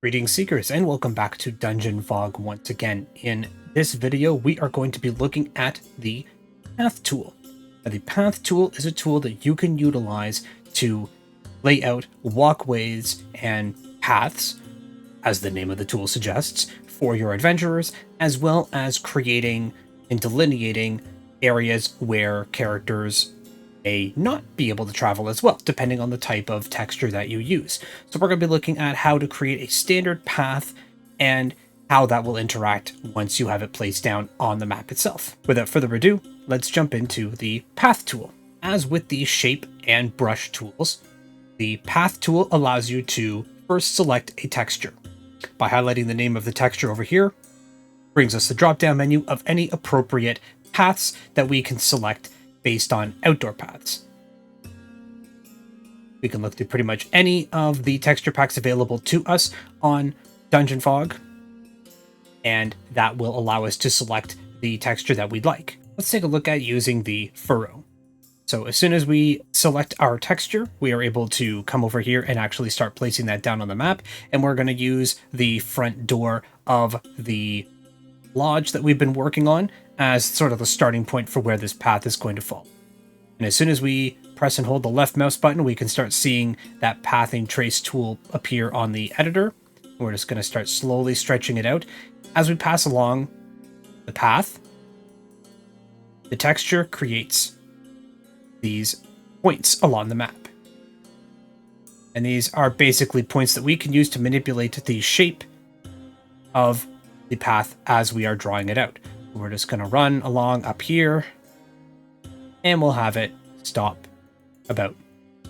Greetings Seekers and welcome back to DungeonFog once again. In this video we are going to be looking at the Path tool. Now, the Path tool is a tool that you can utilize to lay out walkways and paths, as the name of the tool suggests, for your adventurers, as well as creating and delineating areas where characters may not be able to travel as well, depending on the type of texture that you use. So we're going to be looking at how to create a standard path and how that will interact once you have it placed down on the map itself. Without further ado, let's jump into the Path tool. As with the shape and brush tools, the Path tool allows you to first select a texture. By highlighting the name of the texture over here, brings us the drop-down menu of any appropriate paths that we can select based on outdoor paths. We can look through pretty much any of the texture packs available to us on DungeonFog, and that will allow us to select the texture that we'd like. Let's take a look at using the furrow. So as soon as we select our texture, we are able to come over here and actually start placing that down on the map, and we're going to use the front door of the lodge that we've been working on as sort of the starting point for where this path is going to fall. And as soon as we press and hold the left mouse button, we can start seeing that pathing trace tool appear on the editor. We're just going to start slowly stretching it out. As we pass along the path, the texture creates these points along the map. And these are basically points that we can use to manipulate the shape of the path as we are drawing it out. We're just going to run along up here, and we'll have it stop about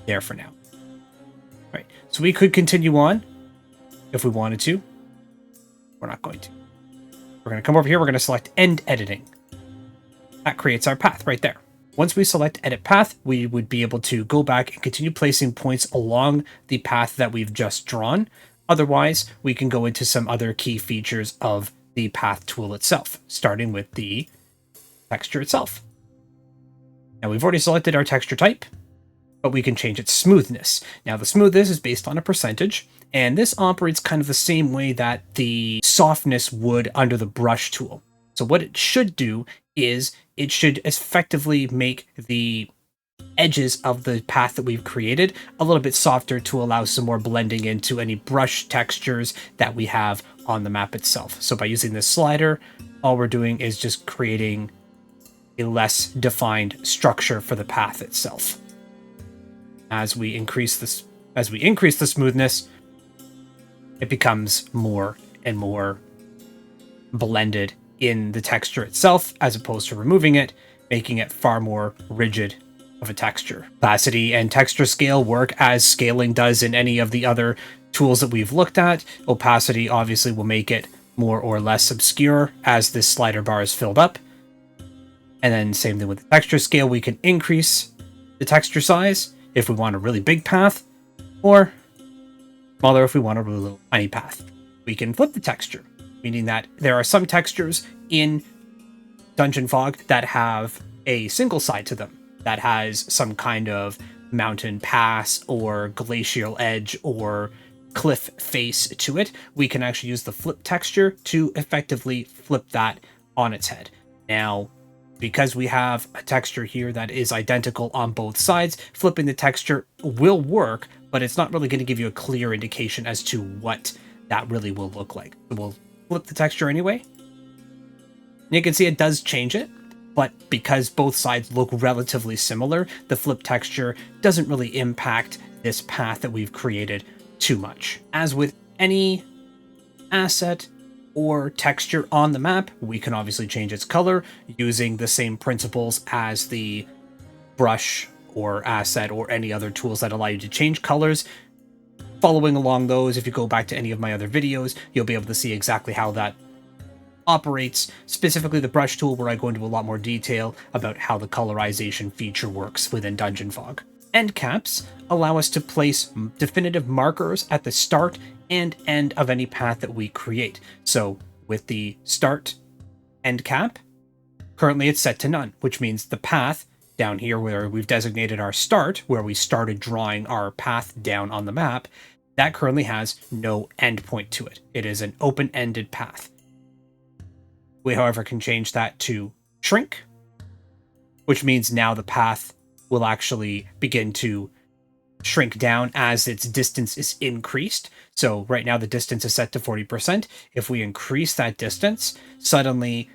there for now. All right, so we could continue on if we wanted to. We're not going to. We're going to come over here, we're going to select End Editing. That creates our path right there. Once we select Edit Path, we would be able to go back and continue placing points along the path that we've just drawn. Otherwise, we can go into some other key features of the Path tool itself, starting with the texture itself. Now we've already selected our texture type, but we can change its smoothness. Now the smoothness is based on a percentage, and this operates kind of the same way that the softness would under the brush tool. So what it should do is it should effectively make the edges of the path that we've created a little bit softer to allow some more blending into any brush textures that we have on the map itself. So by using this slider, all we're doing is just creating a less defined structure for the path itself. As we increase the smoothness, it becomes more and more blended in the texture itself, as opposed to removing it, making it far more rigid of a texture. Opacity and texture scale work as scaling does in any of the other tools that we've looked at. Opacity obviously will make it more or less obscure as this slider bar is filled up. And then same thing with the texture scale, we can increase the texture size if we want a really big path, or smaller if we want a really little tiny path. We can flip the texture, meaning that there are some textures in DungeonFog that have a single side to them, that has some kind of mountain pass or glacial edge or cliff face to it. We can actually use the flip texture to effectively flip that on its head. Now, because we have a texture here that is identical on both sides, flipping the texture will work, but it's not really going to give you a clear indication as to what that really will look like. So we'll flip the texture anyway. And you can see it does change it, but because both sides look relatively similar, the flip texture doesn't really impact this path that we've created too much. As with any asset or texture on the map, we can obviously change its color using the same principles as the brush or asset or any other tools that allow you to change colors. Following along those, if you go back to any of my other videos, you'll be able to see exactly how that operates, specifically the brush tool, where I go into a lot more detail about how the colorization feature works within DungeonFog. End caps allow us to place definitive markers at the start and end of any path that we create. So with the start end cap, currently it's set to none, which means the path down here where we've designated our start, where we started drawing our path down on the map, that currently has no endpoint to it. It is an open-ended path. We, however, can change that to shrink, which means now the path will actually begin to shrink down as its distance is increased. So right now the distance is set to 40%. If we increase that distance, suddenly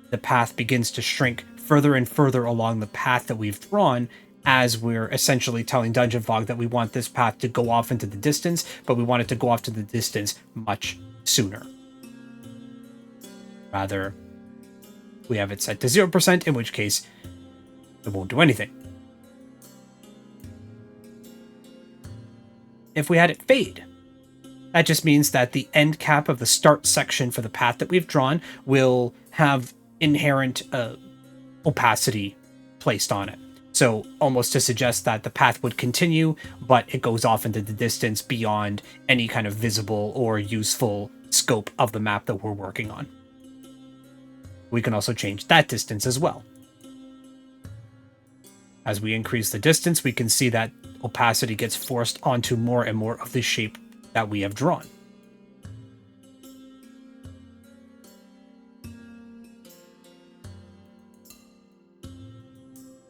the path begins to shrink further and further along the path that we've drawn, as we're essentially telling DungeonFog that we want this path to go off into the distance, but we want it to go off to the distance much sooner. Rather, we have it set to 0%, in which case it won't do anything. If we had it fade, that just means that the end cap of the start section for the path that we've drawn will have inherent opacity placed on it. So almost to suggest that the path would continue, but it goes off into the distance beyond any kind of visible or useful scope of the map that we're working on. We can also change that distance as well. As we increase the distance, we can see that opacity gets forced onto more and more of the shape that we have drawn.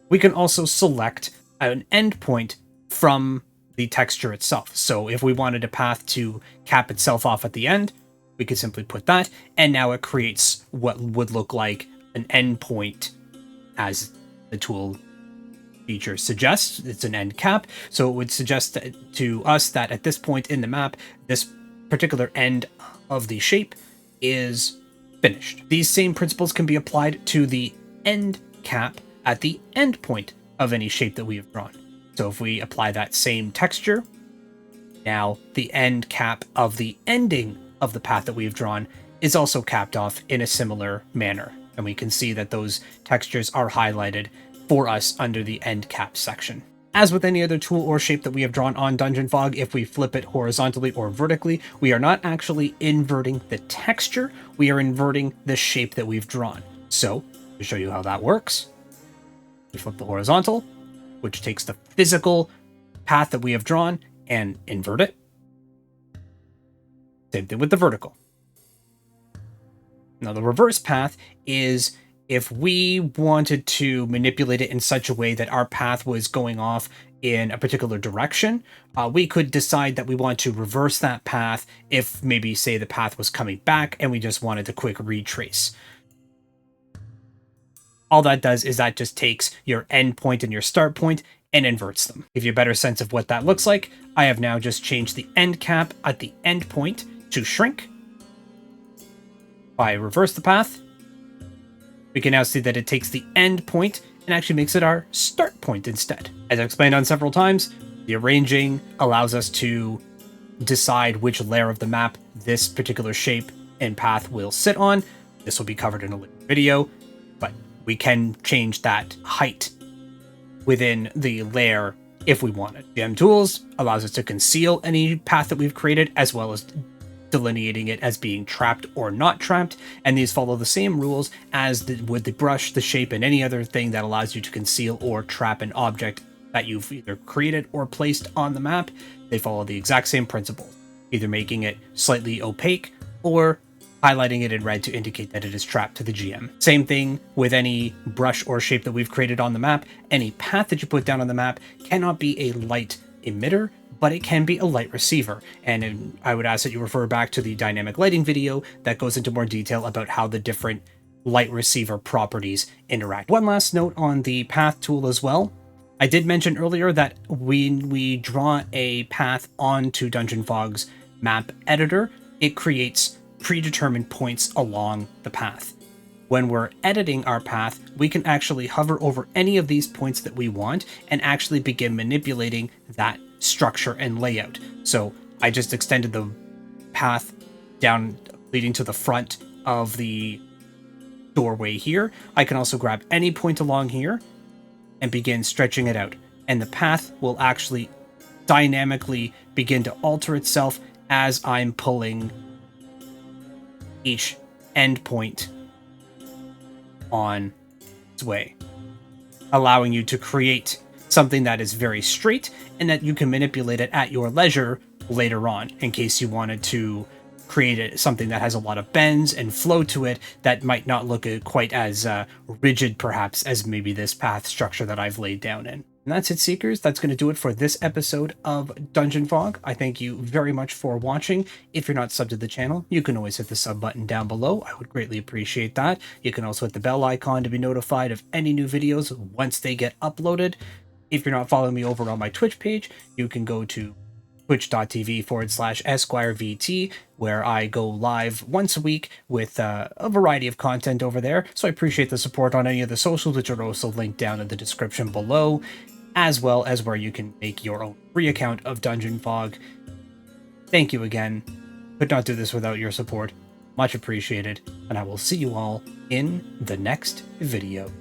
We can also select an endpoint from the texture itself. So if we wanted a path to cap itself off at the end, we could simply put that, and now it creates what would look like an endpoint as the tool feature suggests. It's an end cap, so it would suggest to us that at this point in the map, this particular end of the shape is finished. These same principles can be applied to the end cap at the end point of any shape that we have drawn. So if we apply that same texture, now the end cap of the ending of the path that we have drawn is also capped off in a similar manner. And we can see that those textures are highlighted for us under the end cap section. As with any other tool or shape that we have drawn on DungeonFog, if we flip it horizontally or vertically, we are not actually inverting the texture, we are inverting the shape that we've drawn. So, to show you how that works, we flip the horizontal, which takes the physical path that we have drawn and invert it. Same thing with the vertical. Now the reverse path is if we wanted to manipulate it in such a way that our path was going off in a particular direction, we could decide that we want to reverse that path if maybe, say, the path was coming back and we just wanted a quick retrace. All that does is that just takes your end point and your start point and inverts them. To give you a better sense of what that looks like, I have now just changed the end cap at the end point to shrink. If I reverse the path, we can now see that it takes the end point and actually makes it our start point instead. As I've explained on several times, the arranging allows us to decide which layer of the map this particular shape and path will sit on. This will be covered in a later video, but we can change that height within the layer if we wanted. Gem Tools allows us to conceal any path that we've created, as well as delineating it as being trapped or not trapped, and these follow the same rules as with the brush, the shape, and any other thing that allows you to conceal or trap an object that you've either created or placed on the map. They follow the exact same principles, either making it slightly opaque or highlighting it in red to indicate that it is trapped to the GM. Same thing with any brush or shape that we've created on the map. Any path that you put down on the map cannot be a light emitter, but it can be a light receiver. And I would ask that you refer back to the dynamic lighting video that goes into more detail about how the different light receiver properties interact. One last note on the path tool as well. I did mention earlier that when we draw a path onto DungeonFog's map editor, it creates predetermined points along the path. When we're editing our path, we can actually hover over any of these points that we want and actually begin manipulating that structure and layout. So I just extended the path down leading to the front of the doorway here. I can also grab any point along here and begin stretching it out. And the path will actually dynamically begin to alter itself as I'm pulling each endpoint on its way, allowing you to create something that is very straight and that you can manipulate it at your leisure later on, in case you wanted to create something that has a lot of bends and flow to it that might not look quite as rigid, perhaps, as maybe this path structure that I've laid down in. And that's it, Seekers. That's going to do it for this episode of DungeonFog. I thank you very much for watching. If you're not subbed to the channel, you can always hit the sub button down below. I would greatly appreciate that. You can also hit the bell icon to be notified of any new videos once they get uploaded. If you're not following me over on my Twitch page, you can go to twitch.tv/EsquireVT, where I go live once a week with a variety of content over there. So I appreciate the support on any of the socials, which are also linked down in the description below, as well as where you can make your own free account of DungeonFog. Thank you again. Could not do this without your support. Much appreciated, and I will see you all in the next video.